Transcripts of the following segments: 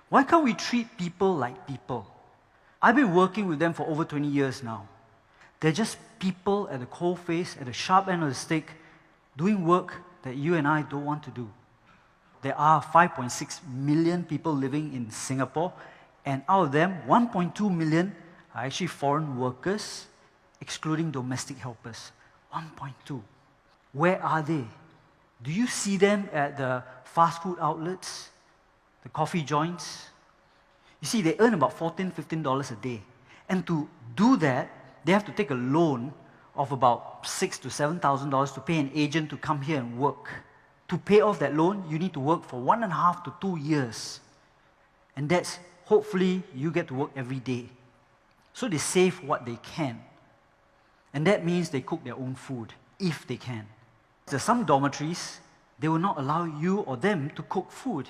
Why can't we treat people like people? I've been working with them for over 20 years now. They're just people at the coalface, at the sharp end of the stick, doing work that you and I don't want to do. There are 5.6 million people living in Singapore, and out of them, 1.2 million are actually foreign workers, excluding domestic helpers. 1.2. Where are they? Do you see them at the fast food outlets, the coffee joints? You see, they earn about $14, $15 a day. And to do that, they have to take a loan of about $6,000 to $7,000 to pay an agent to come here and work. To pay off that loan, you need to work for 1.5 to 2 years. And that's, hopefully, you get to work every day. So they save what they can. And that means they cook their own food, if they can. There's some dormitories, they will not allow you or them to cook food.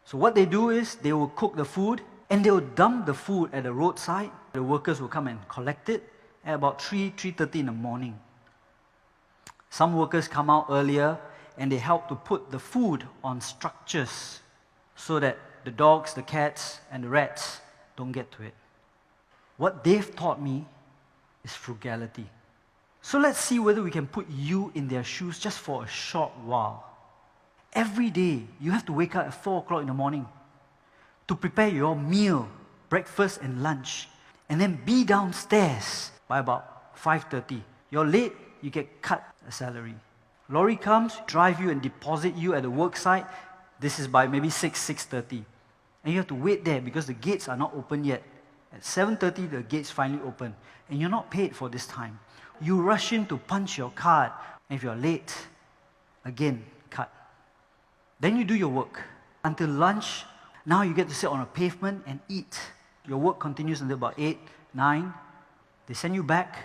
So what they do is, they will cook the food, and they will dump the food at the roadside. The workers will come and collect it at about 3:30 in the morning. Some workers come out earlier, and they help to put the food on structures so that the dogs, the cats, and the rats don't get to it. What they've taught me is frugality. So let's see whether we can put you in their shoes just for a short while. Every day, you have to wake up at 4 o'clock in the morning to prepare your meal, breakfast and lunch, and then be downstairs by about 5:30. You're late, you get cut a salary. Lorry comes, drive you and deposit you at the work site. This is by maybe 6:30. And you have to wait there because the gates are not open yet. At 7:30, the gates finally open. And you're not paid for this time. You rush in to punch your card. And if you're late, again, cut. Then you do your work. Until lunch, now you get to sit on a pavement and eat. Your work continues until about 8, 9. They send you back.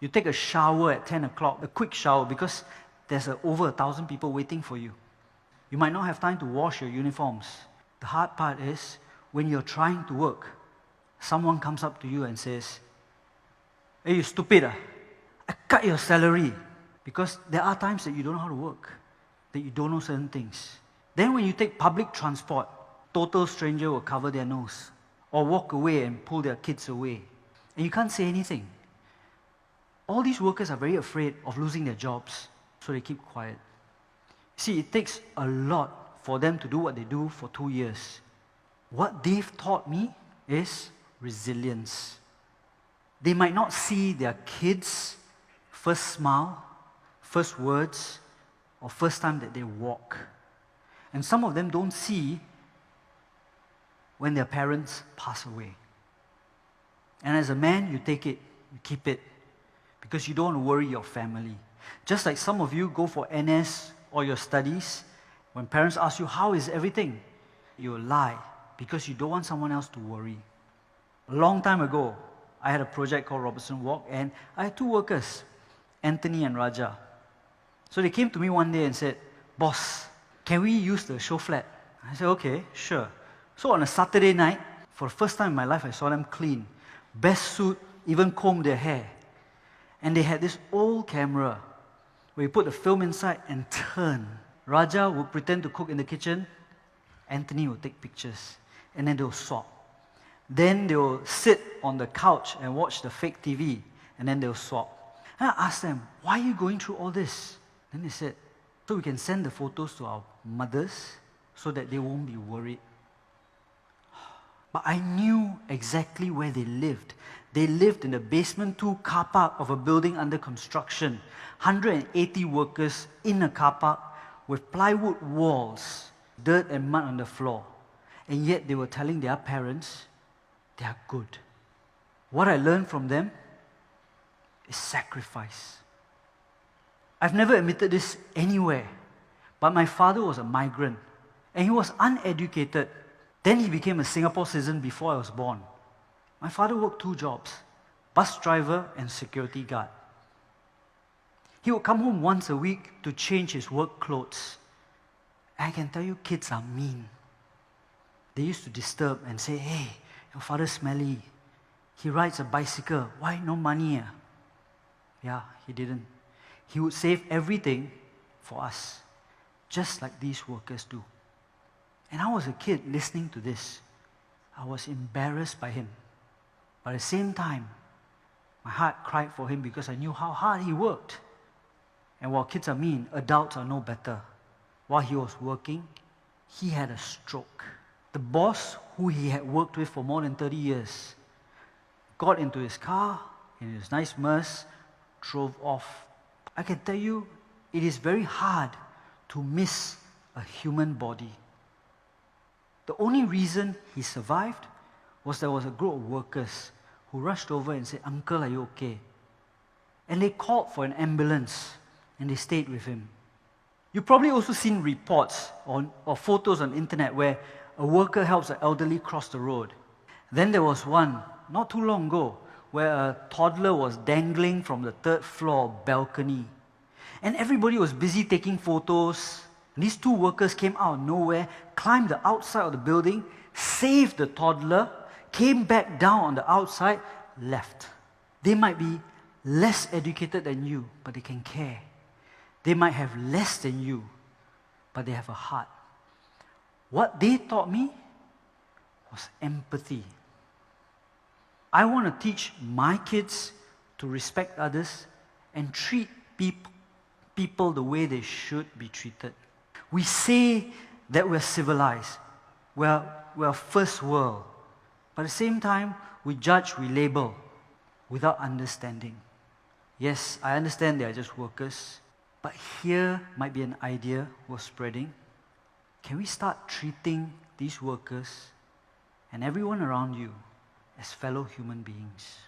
You take a shower at 10 o'clock, a quick shower, because there's over 1,000 people waiting for you. You might not have time to wash your uniforms. The hard part is, when you're trying to work, someone comes up to you and says, "Hey, you stupid, I cut your salary." Because there are times that you don't know how to work, that you don't know certain things. Then when you take public transport, total stranger will cover their nose or walk away and pull their kids away. And you can't say anything. All these workers are very afraid of losing their jobs, so they keep quiet. See, it takes a lot for them to do what they do for 2 years. What they've taught me is resilience. They might not see their kids' first smile, first words, or first time that they walk. And some of them don't see when their parents pass away. And as a man, you take it, you keep it, because you don't want to worry your family. Just like some of you go for NS or your studies, when parents ask you, "How is everything?" you lie, because you don't want someone else to worry. A long time ago, I had a project called Robertson Walk, and I had 2 workers, Anthony and Raja. So they came to me one day and said, "Boss, can we use the show flat?" I said, "Okay, sure." So on a Saturday night, for the first time in my life, I saw them clean. Best suit, even comb their hair. And they had this old camera where you put the film inside and turn. Raja would pretend to cook in the kitchen. Anthony would take pictures. And then they'll swap. Then they'll sit on the couch and watch the fake TV. And then they'll swap. And I asked them, "Why are you going through all this?" Then they said, "So we can send the photos to our mothers so that they won't be worried." But I knew exactly where they lived. They lived in the basement 2 car park of a building under construction. 180 workers in a car park with plywood walls, dirt and mud on the floor. And yet they were telling their parents they are good. What I learned from them is sacrifice. I've never admitted this anywhere, but my father was a migrant and he was uneducated. Then he became a Singapore citizen before I was born. My father worked 2 jobs, bus driver and security guard. He would come home once a week to change his work clothes. And I can tell you, kids are mean. They used to disturb and say, "Hey, your father's smelly. He rides a bicycle. Why no money?" Yeah, he didn't. He would save everything for us, just like these workers do. And I was a kid listening to this. I was embarrassed by him. But at the same time, my heart cried for him because I knew how hard he worked. And while kids are mean, adults are no better. While he was working, he had a stroke. The boss, who he had worked with for more than 30 years, got into his car, in his nice Merc, drove off. I can tell you, it is very hard to miss a human body. The only reason he survived was there was a group of workers who rushed over and said, "Uncle, are you okay?" And they called for an ambulance, and they stayed with him. You've probably also seen reports or photos on the internet where a worker helps an elderly cross the road. Then there was one, not too long ago, where a toddler was dangling from the 3rd floor balcony. And everybody was busy taking photos. And these 2 workers came out of nowhere, climbed the outside of the building, saved the toddler, came back down on the outside, left. They might be less educated than you, but they can care. They might have less than you, but they have a heart. What they taught me was empathy. I want to teach my kids to respect others and treat people the way they should be treated. We say that we're civilized, we're first world, but at the same time, we judge, we label without understanding. Yes, I understand they are just workers, but here might be an idea worth spreading. Can we start treating these workers and everyone around you as fellow human beings?